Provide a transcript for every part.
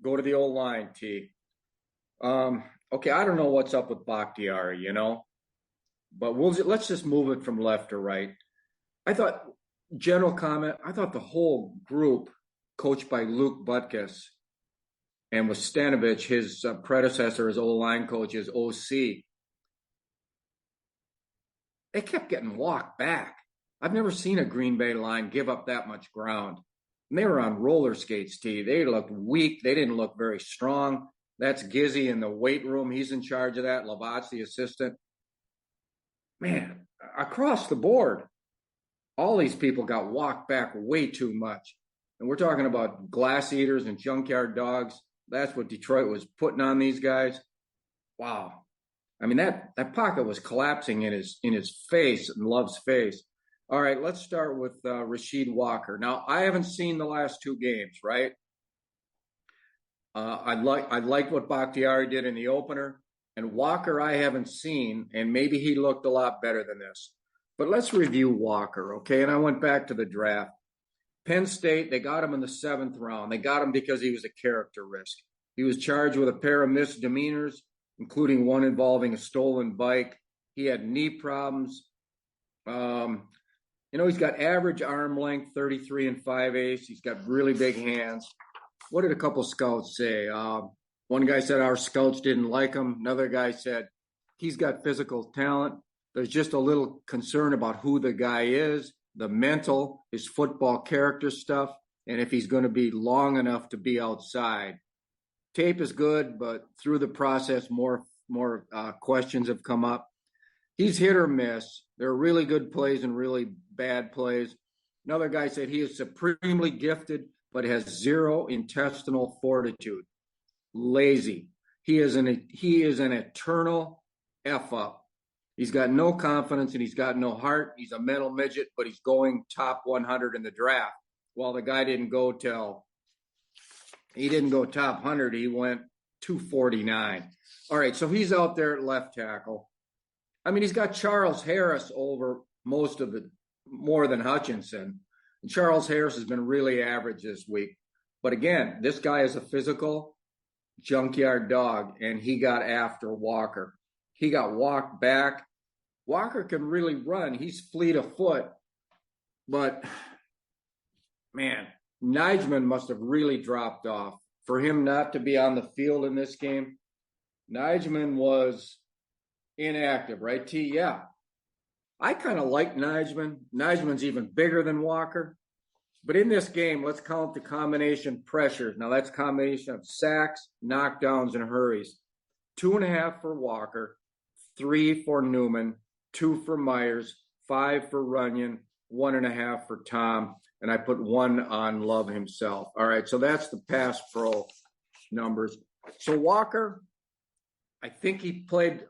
Go to the old line, T. Okay, I don't know what's up with Bakhtiari, but let's just move it from left to right. I thought, general comment, I thought the whole group, coached by Luke Butkus and with Stanovich, his predecessor as O-line coach, his OC, they kept getting walked back. I've never seen a Green Bay line give up that much ground. And they were on roller skates, T. They looked weak. They didn't look very strong. That's Gizzy in the weight room. He's in charge of that. Lavat's the assistant. Man, across the board, all these people got walked back way too much. And we're talking about glass eaters and junkyard dogs. That's what Detroit was putting on these guys. Wow. I mean, that pocket was collapsing in his face, in Love's face. All right, let's start with Rashid Walker. Now, I haven't seen the last two games, right? I liked what Bakhtiari did in the opener. And Walker, I haven't seen, and maybe he looked a lot better than this. But let's review Walker, okay? And I went back to the draft. Penn State, they got him in the 7th round. They got him because he was a character risk. He was charged with a pair of misdemeanors, including one involving a stolen bike. He had knee problems. He's got average arm length, 33 and 5/8. He's got really big hands. What did a couple scouts say? One guy said our scouts didn't like him. Another guy said he's got physical talent. There's just a little concern about who the guy is, the mental, his football character stuff, and if he's going to be long enough to be outside. Tape is good, but through the process, more questions have come up. He's hit or miss. There are really good plays and really bad plays. Another guy said he is supremely gifted, but has zero intestinal fortitude. Lazy. He is an eternal F up. He's got no confidence and he's got no heart. He's a mental midget, but he's going top 100 in the draft. Well, the guy didn't go top 100. He went 249. All right, so he's out there at left tackle. I mean, he's got Charles Harris over most of it, more than Hutchinson. And Charles Harris has been really average this week. But again, this guy is a physical junkyard dog, and he got after Walker. He got walked back. Walker can really run. He's fleet of foot. But, man, Nijman must have really dropped off. For him not to be on the field in this game, Nijman was inactive, right, T? Yeah. I kind of like Nijman. Nijman's even bigger than Walker. But in this game, let's count the combination pressures. Now, that's a combination of sacks, knockdowns, and hurries. 2.5 for Walker, 3 for Newman, 2 for Myers, 5 for Runyon, 1.5 for Tom, and I put 1 on Love himself. All right, so that's the pass pro numbers. So Walker, I think he played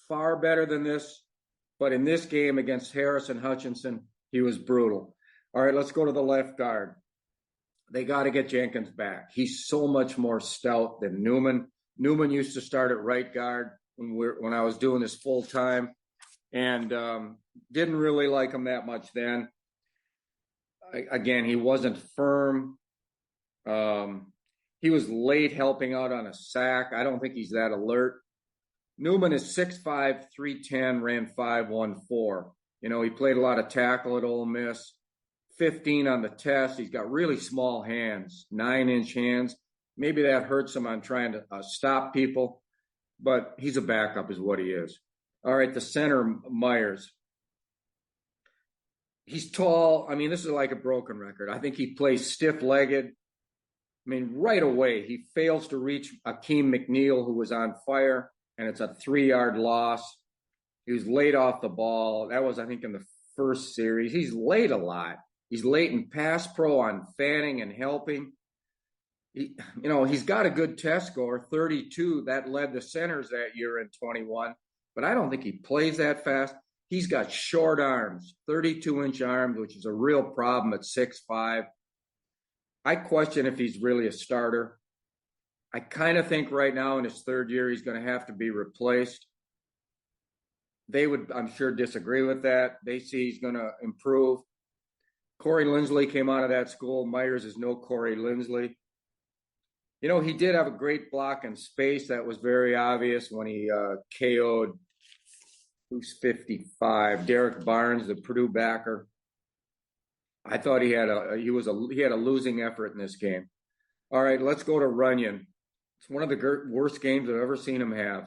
far better than this, but in this game against Harris and Hutchinson, he was brutal. All right, let's go to the left guard. They got to get Jenkins back. He's so much more stout than Newman. Newman used to start at right guard when I was doing this full time, and didn't really like him that much then. Again, he wasn't firm. He was late helping out on a sack. I don't think he's that alert. Newman is 6'5", 310, ran 5.14. He played a lot of tackle at Ole Miss. 15 on the test. He's got really small hands, 9-inch hands. Maybe that hurts him on trying to stop people, but he's a backup is what he is. All right, the center, Myers. He's tall. I mean, this is like a broken record. I think he plays stiff-legged. I mean, right away, he fails to reach Akeem McNeil, who was on fire, and it's a 3-yard loss. He was late off the ball. That was, I think, in the first series. He's late a lot. He's late in pass pro on fanning and helping. He's got a good test score, 32. That led the centers that year in 21. But I don't think he plays that fast. He's got short arms, 32-inch arms, which is a real problem at 6'5". I question if he's really a starter. I kind of think right now in his third year he's going to have to be replaced. They would, I'm sure, disagree with that. They see he's going to improve. Corey Linsley came out of that school. Myers is no Corey Linsley. He did have a great block in space. That was very obvious when he KO'd who's 55, Derek Barnes, the Purdue backer. I thought he had a losing effort in this game. All right, let's go to Runyon. It's one of the worst games I've ever seen him have.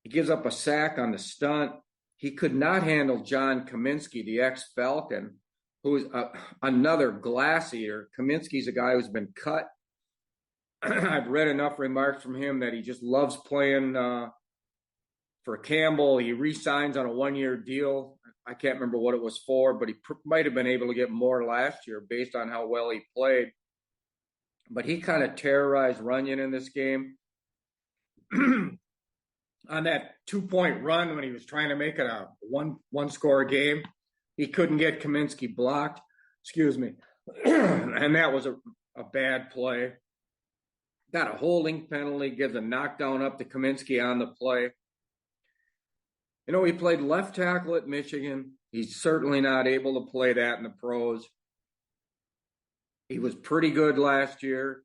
He gives up a sack on the stunt. He could not handle John Kaminsky, the ex-Falcon, who is another glass eater. Kaminsky's a guy who's been cut. I've read enough remarks from him that he just loves playing for Campbell. He re-signs on a one-year deal. I can't remember what it was for, but he might have been able to get more last year based on how well he played. But he kind of terrorized Runyon in this game. On that 2-point run when he was trying to make it a one-score game, he couldn't get Kaminsky blocked. Excuse me. And that was a bad play. Got a holding penalty, gives a knockdown up to Kaminsky on the play. He played left tackle at Michigan. He's certainly not able to play that in the pros. He was pretty good last year.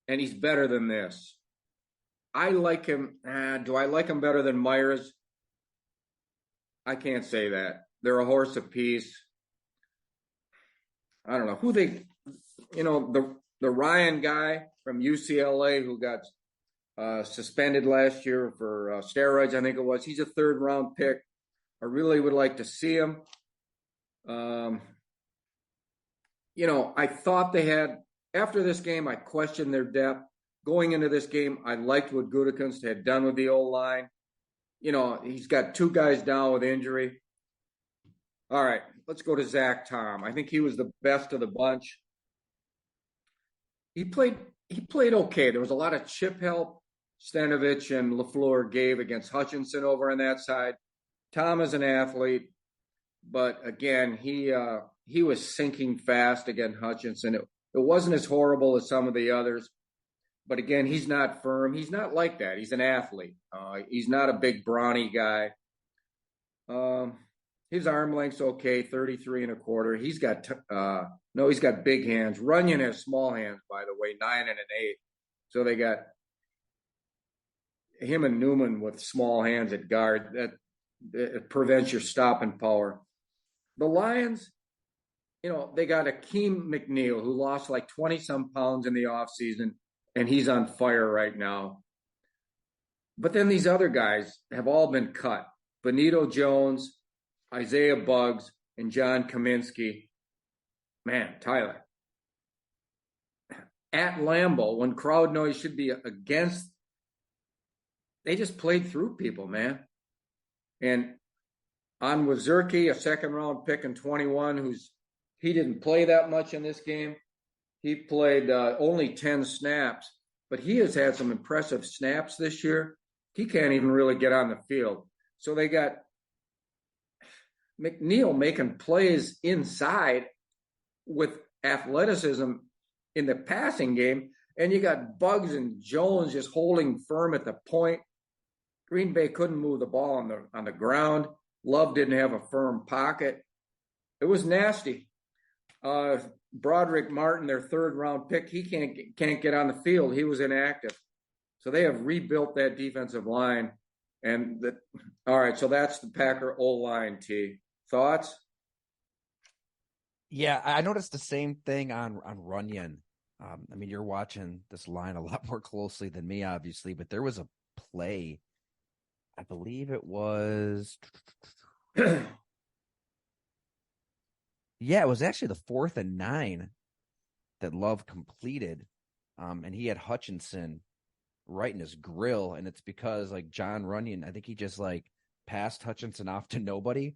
And he's better than this. I like him. Do I like him better than Myers? I can't say that. They're a horse apiece. I don't know who the Ryan guy from UCLA who got suspended last year for steroids, I think it was. He's a 3rd-round pick. I really would like to see him. I thought they had, after this game, I questioned their depth. Going into this game, I liked what Gutekunst had done with the O-line. He's got 2 guys down with injury. All right, let's go to Zach Tom. I think he was the best of the bunch. He played okay. There was a lot of chip help Stanovich and LaFleur gave against Hutchinson over on that side. Tom is an athlete, but again, he was sinking fast against Hutchinson. It wasn't as horrible as some of the others. But again, he's not firm. He's not like that. He's an athlete. He's not a big brawny guy. His arm length's okay, 33 1/4. He's got big hands. Runyon has small hands, by the way, 9 and an 8. So they got him and Newman with small hands at guard. That prevents your stopping power. The Lions, they got Akeem McNeil, who lost like 20-some pounds in the offseason. And he's on fire right now. But then these other guys have all been cut. Benito Jones, Isaiah Buggs, and John Kaminsky. Man, Tyler. At Lambeau, when crowd noise should be against, they just played through people, man. And on Wazirki, a 2nd-round pick in 21, he didn't play that much in this game. He played only 10 snaps, but he has had some impressive snaps this year. He can't even really get on the field. So they got McNeil making plays inside with athleticism in the passing game, and you got Buggs and Jones just holding firm at the point. Green Bay couldn't move the ball on the ground. Love didn't have a firm pocket. It was nasty. Broderick Martin, their 3rd-round pick, he can't get on the field. He was inactive. So they have rebuilt that defensive line. All right, so that's the Packer O-line, T. Thoughts? Yeah, I noticed the same thing on Runyon. You're watching this line a lot more closely than me, obviously, but there was a play. I believe it was... Yeah, it was actually the 4th and 9 that Love completed. And he had Hutchinson right in his grill. And it's because John Runyon, I think he just passed Hutchinson off to nobody.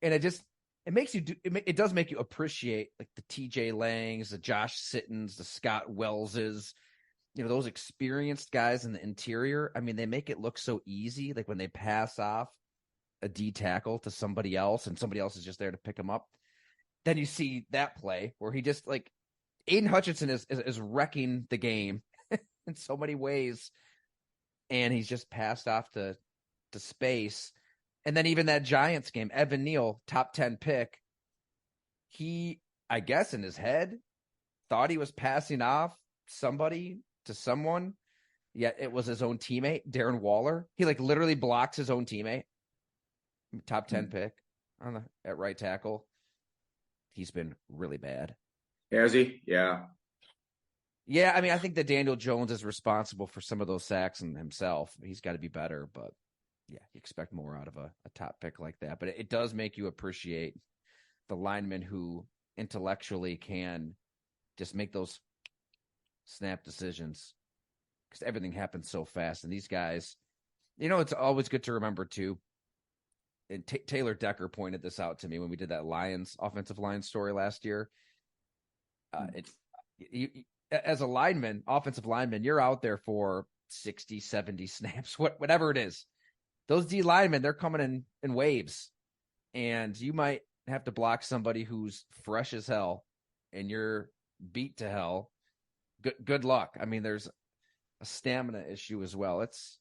And it does make you appreciate the TJ Langs, the Josh Sittons, the Scott Wellses, those experienced guys in the interior. They make it look so easy. When they pass off a D tackle to somebody else and somebody else is just there to pick him up. Then you see that play where he just Aiden Hutchinson is wrecking the game in so many ways, and he's just passed off to space. And then even that Giants game, Evan Neal, top 10 pick, he, I guess in his head, thought he was passing off somebody to someone, yet it was his own teammate, Darren Waller. He like literally blocks his own teammate. Top 10 pick at right tackle. He's been really bad. Has he? Yeah. Yeah, I mean, I think that Daniel Jones is responsible for some of those sacks and himself. He's got to be better, but yeah, you expect more out of a top pick like that. But it does make you appreciate the linemen who intellectually can just make those snap decisions because everything happens so fast. And these guys, it's always good to remember too. And Taylor Decker pointed this out to me when we did that Lions offensive line story last year. As a lineman, offensive lineman, you're out there for 60, 70 snaps, whatever it is. Those D linemen, they're coming in waves, and you might have to block somebody who's fresh as hell, and you're beat to hell. Good luck. I mean, there's a stamina issue as well. It's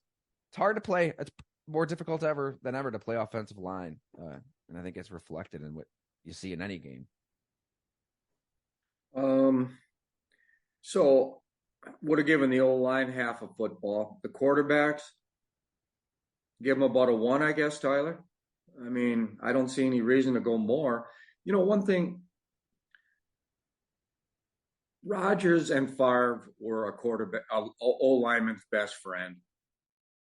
hard to play. It's more difficult than ever to play offensive line, and I think it's reflected in what you see in any game. So would have given the old line half of football. The quarterbacks, give them about a 1, I guess, Tyler. I mean, I don't see any reason to go more. One thing, Rodgers and Favre were a quarterback, O lineman's best friend.